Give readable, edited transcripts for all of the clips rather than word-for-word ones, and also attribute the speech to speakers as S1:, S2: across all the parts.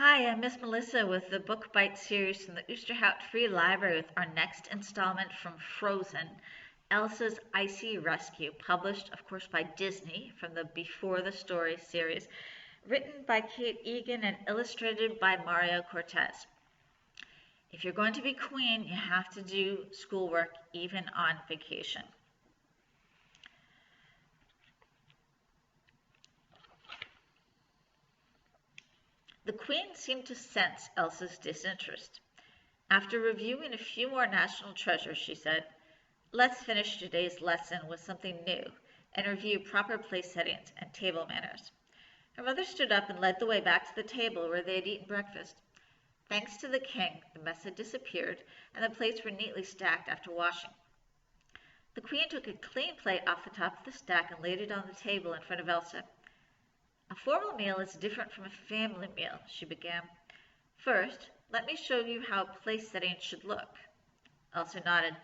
S1: Hi, I'm Miss Melissa with the Book Bite series from the Oosterhout Free Library with our next installment from Frozen, Elsa's Icy Rescue, published, of course, by Disney from the Before the Story series, written by Kate Egan and illustrated by Mario Cortez. If you're going to be queen, you have to do schoolwork even on vacation. The queen seemed to sense Elsa's disinterest. After reviewing a few more national treasures, she said, "Let's finish today's lesson with something new and review proper place settings and table manners." Her mother stood up and led the way back to the table where they had eaten breakfast. Thanks to the king, the mess had disappeared, and the plates were neatly stacked after washing. The queen took a clean plate off the top of the stack and laid it on the table in front of Elsa. "A formal meal is different from a family meal," she began. "First, let me show you how place setting should look." Elsa nodded.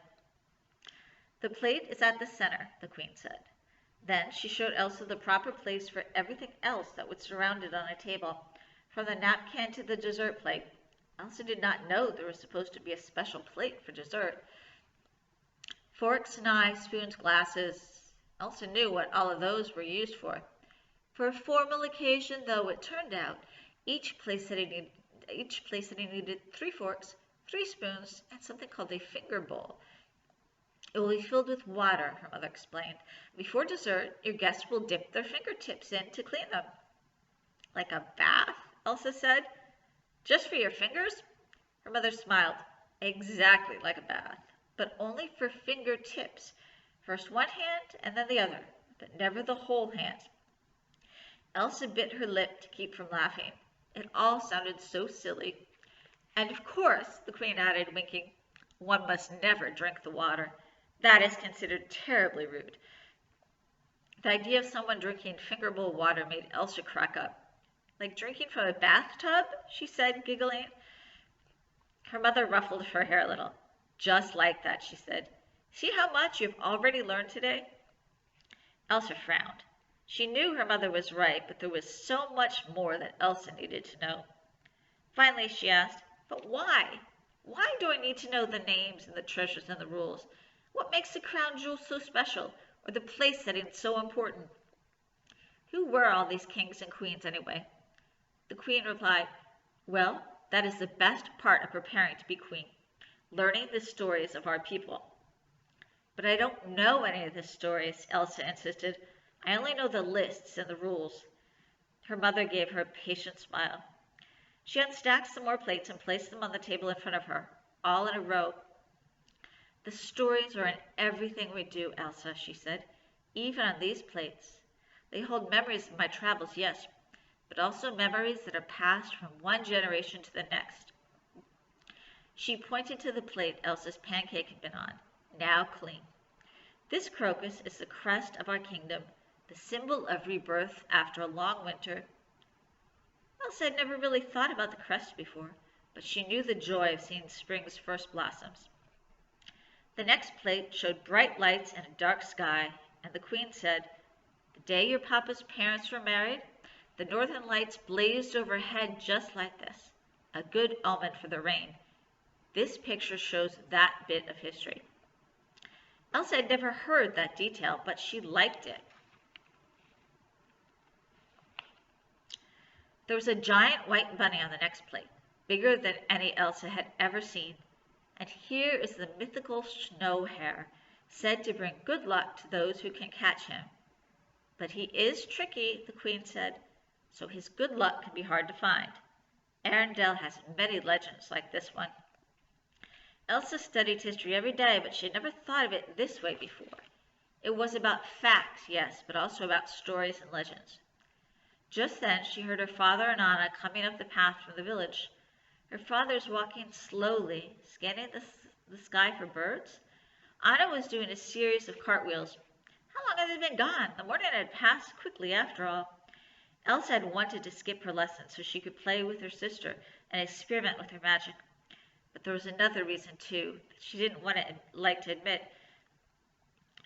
S1: "The plate is at the center," the queen said. Then she showed Elsa the proper place for everything else that would surround it on a table, from the napkin to the dessert plate. Elsa did not know there was supposed to be a special plate for dessert. Forks, knives, spoons, glasses. Elsa knew what all of those were used for. For a formal occasion, though, it turned out, each place setting needed 3 forks, 3 spoons, and something called a finger bowl. "It will be filled with water," her mother explained. "Before dessert, your guests will dip their fingertips in to clean them." "Like a bath?" Elsa said. "Just for your fingers?" Her mother smiled. "Exactly like a bath, but only for fingertips. First one hand and then the other, but never the whole hand." Elsa bit her lip to keep from laughing. It all sounded so silly. "And of course," the queen added, winking, "one must never drink the water. That is considered terribly rude." The idea of someone drinking finger bowl water made Elsa crack up. "Like drinking from a bathtub?" she said, giggling. Her mother ruffled her hair a little. "Just like that," she said. "See how much you've already learned today?" Elsa frowned. She knew her mother was right, but there was so much more that Elsa needed to know. Finally she asked, "But why? Why do I need to know the names and the treasures and the rules? What makes the crown jewels so special, or the place setting so important?" Who were all these kings and queens anyway? The queen replied, "Well, that is the best part of preparing to be queen, learning the stories of our people." "But I don't know any of the stories," Elsa insisted. "I only know the lists and the rules." Her mother gave her a patient smile. She unstacked some more plates and placed them on the table in front of her, all in a row. "The stories are in everything we do, Elsa," she said, "even on these plates. They hold memories of my travels, yes, but also memories that are passed from one generation to the next." She pointed to the plate Elsa's pancake had been on, now clean. "This crocus is the crest of our kingdom, the symbol of rebirth after a long winter." Elsa had never really thought about the crest before, but she knew the joy of seeing spring's first blossoms. The next plate showed bright lights and a dark sky, and the queen said, "The day your papa's parents were married, the northern lights blazed overhead just like this, a good omen for the rain. This picture shows that bit of history." Elsa had never heard that detail, but she liked it. There was a giant white bunny on the next plate, bigger than any Elsa had ever seen. And here is the mythical snow hare, said to bring good luck to those who can catch him. "But he is tricky," the queen said, "so his good luck can be hard to find. Arendelle has many legends like this one." Elsa studied history every day, but she had never thought of it this way before. It was about facts, yes, but also about stories and legends. Just then she heard her father and Anna coming up the path from the village. Her father was walking slowly, scanning the sky for birds. Anna was doing a series of cartwheels. How long had they been gone? The morning had passed quickly after all. Elsa had wanted to skip her lesson so she could play with her sister and experiment with her magic. But there was another reason, too, that she didn't like to admit.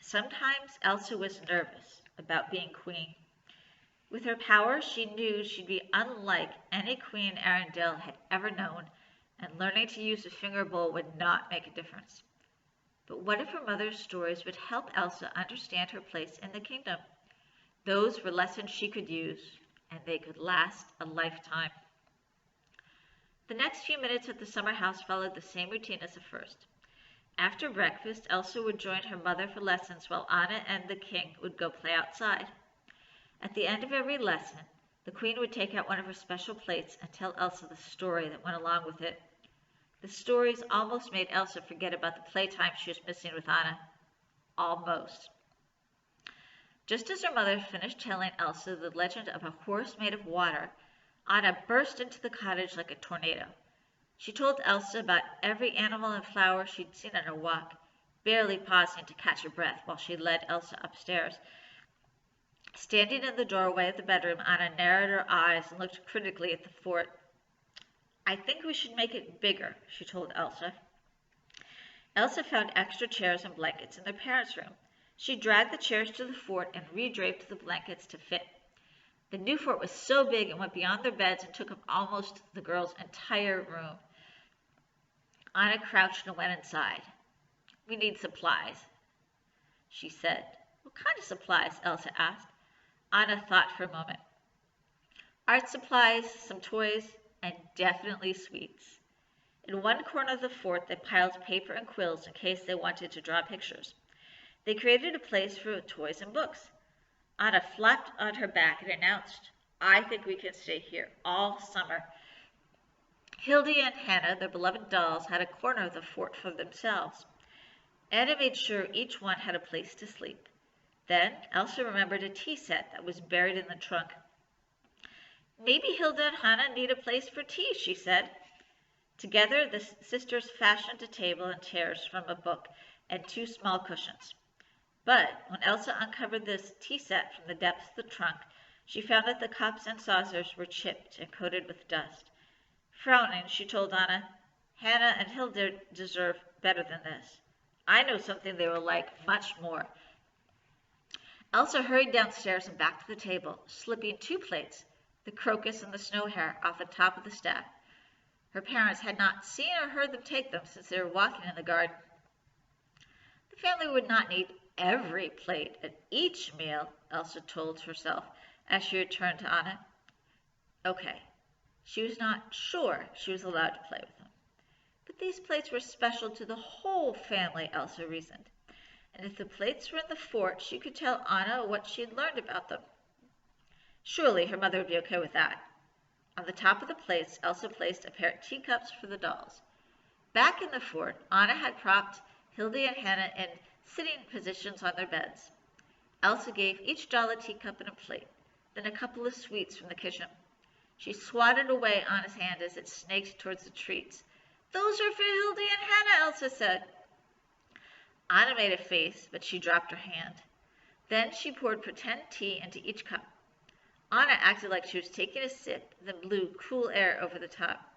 S1: Sometimes Elsa was nervous about being queen. With her power, she knew she'd be unlike any queen Arendelle had ever known, and learning to use a finger bowl would not make a difference. But what if her mother's stories would help Elsa understand her place in the kingdom? Those were lessons she could use, and they could last a lifetime. The next few minutes at the summer house followed the same routine as the first. After breakfast, Elsa would join her mother for lessons while Anna and the king would go play outside. At the end of every lesson, the queen would take out one of her special plates and tell Elsa the story that went along with it. The stories almost made Elsa forget about the playtime she was missing with Anna. Almost. Just as her mother finished telling Elsa the legend of a horse made of water, Anna burst into the cottage like a tornado. She told Elsa about every animal and flower she'd seen on her walk, barely pausing to catch her breath while she led Elsa upstairs. Standing in the doorway of the bedroom, Anna narrowed her eyes and looked critically at the fort. "I think we should make it bigger," she told Elsa. Elsa found extra chairs and blankets in their parents' room. She dragged the chairs to the fort and redraped the blankets to fit. The new fort was so big it went beyond their beds and took up almost the girls' entire room. Anna crouched and went inside. "We need supplies," she said. "What kind of supplies?" Elsa asked. Anna thought for a moment. "Art supplies, some toys, and definitely sweets." In one corner of the fort, they piled paper and quills in case they wanted to draw pictures. They created a place for toys and books. Anna flapped on her back and announced, "I think we can stay here all summer." Hildy and Hannah, their beloved dolls, had a corner of the fort for themselves. Anna made sure each one had a place to sleep. Then Elsa remembered a tea set that was buried in the trunk. "Maybe Hilda and Hannah need a place for tea," she said. Together, the sisters fashioned a table and chairs from a book and 2 small cushions. But when Elsa uncovered this tea set from the depths of the trunk, she found that the cups and saucers were chipped and coated with dust. Frowning, she told Anna, "Hannah and Hilda deserve better than this. I know something they will like much more." Elsa hurried downstairs and back to the table, slipping 2 plates, the crocus and the snow hare, off the top of the stack. Her parents had not seen or heard them take them since they were walking in the garden. The family would not need every plate at each meal, Elsa told herself as she returned to Anna. Okay, she was not sure she was allowed to play with them. But these plates were special to the whole family, Elsa reasoned. And if the plates were in the fort, she could tell Anna what she had learned about them. Surely her mother would be okay with that. On the top of the plates, Elsa placed a pair of teacups for the dolls. Back in the fort, Anna had propped Hildy and Hannah in sitting positions on their beds. Elsa gave each doll a teacup and a plate, then a couple of sweets from the kitchen. She swatted away Anna's hand as it snaked towards the treats. "Those are for Hildy and Hannah," Elsa said. Anna made a face, but she dropped her hand. Then she poured pretend tea into each cup. Anna acted like she was taking a sip, then blew cool air over the top.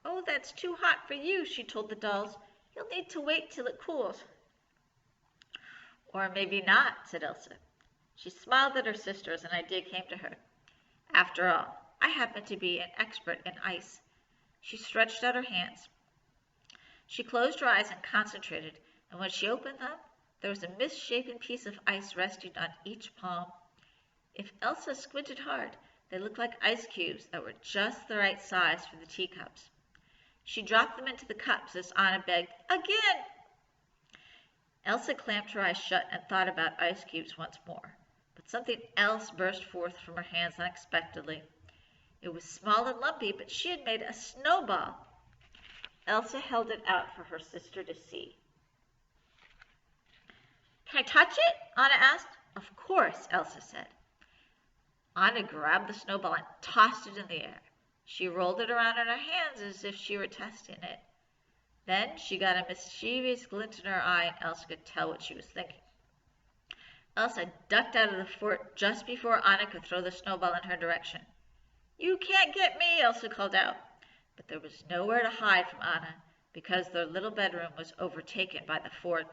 S1: "Oh, that's too hot for you," she told the dolls. "You'll need to wait till it cools." "Or maybe not," said Elsa. She smiled at her sisters, and an idea came to her. "After all, I happen to be an expert in ice." She stretched out her hands. She closed her eyes and concentrated, and when she opened them, there was a misshapen piece of ice resting on each palm. If Elsa squinted hard, they looked like ice cubes that were just the right size for the teacups. She dropped them into the cups as Anna begged, "Again!" Elsa clamped her eyes shut and thought about ice cubes once more. But something else burst forth from her hands unexpectedly. It was small and lumpy, but she had made a snowball. Elsa held it out for her sister to see. "Can I touch it?" Anna asked. "Of course," Elsa said. Anna grabbed the snowball and tossed it in the air. She rolled it around in her hands as if she were testing it. Then she got a mischievous glint in her eye, and Elsa could tell what she was thinking. Elsa ducked out of the fort just before Anna could throw the snowball in her direction. "You can't get me," Elsa called out. But there was nowhere to hide from Anna, because their little bedroom was overtaken by the fort.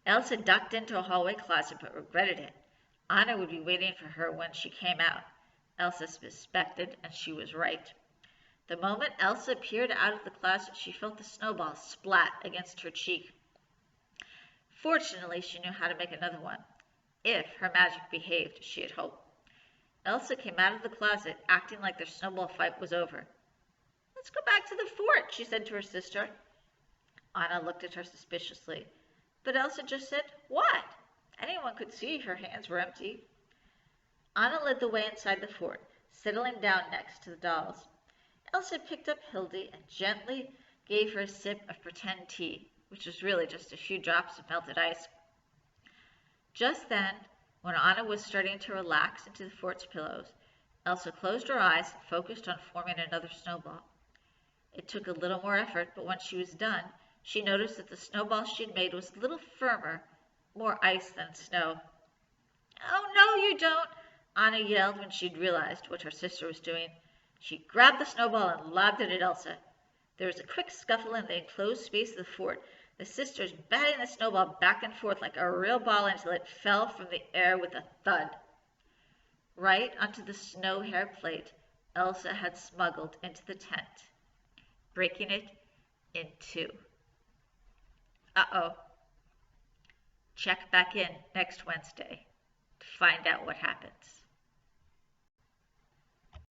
S1: Elsa ducked into a hallway closet, but regretted it. Anna would be waiting for her when she came out. Elsa suspected, and she was right. The moment Elsa peered out of the closet, she felt the snowball splat against her cheek. Fortunately, she knew how to make another one, if her magic behaved, she had hoped. Elsa came out of the closet, acting like their snowball fight was over. "Let's go back to the fort," she said to her sister. Anna looked at her suspiciously, but Elsa just said, "What?" Anyone could see her hands were empty. Anna led the way inside the fort, settling down next to the dolls. Elsa picked up Hildy and gently gave her a sip of pretend tea, which was really just a few drops of melted ice. Just then, when Anna was starting to relax into the fort's pillows, Elsa closed her eyes and focused on forming another snowball. It took a little more effort, but when she was done, she noticed that the snowball she had made was a little firmer, more ice than snow. "Oh, no, you don't!" Anna yelled when she'd realized what her sister was doing. She grabbed the snowball and lobbed it at Elsa. There was a quick scuffle in the enclosed space of the fort, the sisters batting the snowball back and forth like a real ball until it fell from the air with a thud. Right onto the snow hair plate Elsa had smuggled into the tent, breaking it in two. Uh-oh. Check back in next Wednesday to find out what happens.